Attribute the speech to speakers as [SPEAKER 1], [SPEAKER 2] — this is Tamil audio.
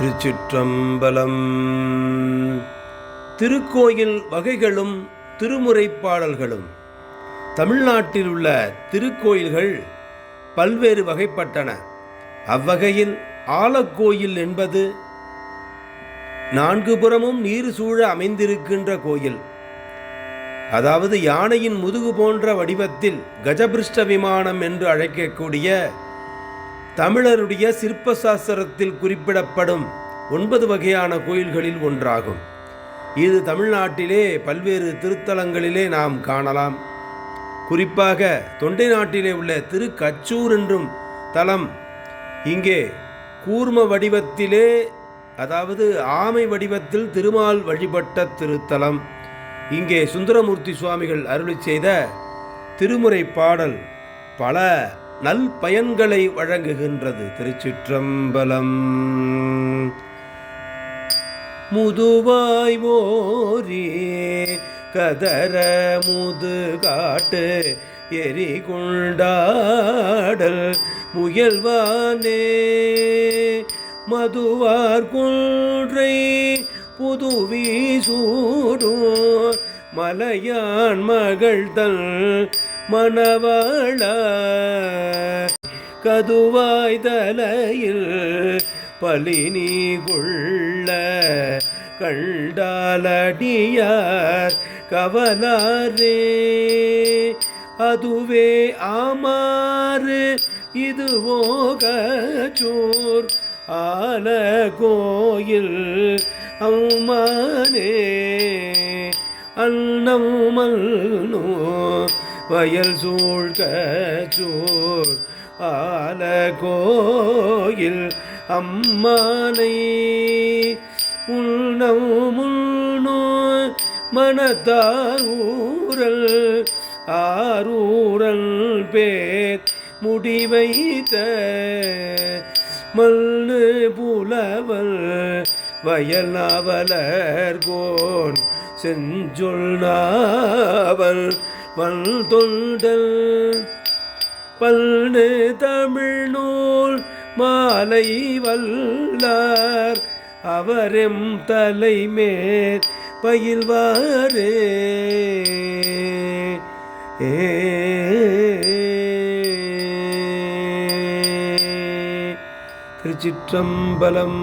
[SPEAKER 1] திருச்சிற்றம்பலம். திருக்கோயில் வகைகளும் திருமுறைப்பாடல்களும். தமிழ்நாட்டில் உள்ள திருக்கோயில்கள் பல்வேறு வகைப்பட்டன. அவ்வகையில் ஆலக்கோயில் என்பது நான்கு புறமும் நீர் சூழ அமைந்திருக்கின்ற கோயில். அதாவது யானையின் முதுகு போன்ற வடிவத்தில் கஜபிருஷ்ட விமானம் என்று அழைக்கக்கூடிய தமிழருடைய சிற்ப சாஸ்திரத்தில் குறிப்பிடப்படும் 9 வகையான கோயில்களில் ஒன்றாகும். இது தமிழ்நாட்டிலே பல்வேறு திருத்தலங்களிலே நாம் காணலாம். குறிப்பாக தொண்டை நாட்டிலே உள்ள திருக்கச்சூர் என்றும் தலம், இங்கே கூர்ம வடிவத்திலே, அதாவது ஆமை வடிவத்தில் திருமால் வழிபட்ட திருத்தலம். இங்கே சுந்தரமூர்த்தி சுவாமிகள் அருளி செய்த திருமுறை பாடல் பல நல் பயன்களை வழங்குகின்றது. திருச்சிற்றம்பலம். முதுவாய் ஓரி கதற முது காட்டு எரி கொண்டாடல் முயல்வானே மதுவார் குன்றை புதுவி சூடும் மலையான் மகள் தன் மணவாள கதுவாய் தலையில் பலினி கொள்ள கண்டாலடியார் கவலாரே அதுவே ஆமாறு இதுவோ கச்சூர் ஆல கோயில் அம்மானே அன்னம் மல்னோ வயல் சூழ்கச்சூர் ஆல கோயில் அம்மானை உள்னோ மனத்தார் ஊரல் ஆரூரல் பேர் முடிவைத்த மல்லு புலவல் வயல் நாவலர் கோன் செஞ்சொல் நாவல் வல் தொண்டல் பல்னு தமிழ்நூல் மாலை வல்லார் அவரெம் தலைமேற் பயில்வாரே. திருச்சிற்றம்பலம்.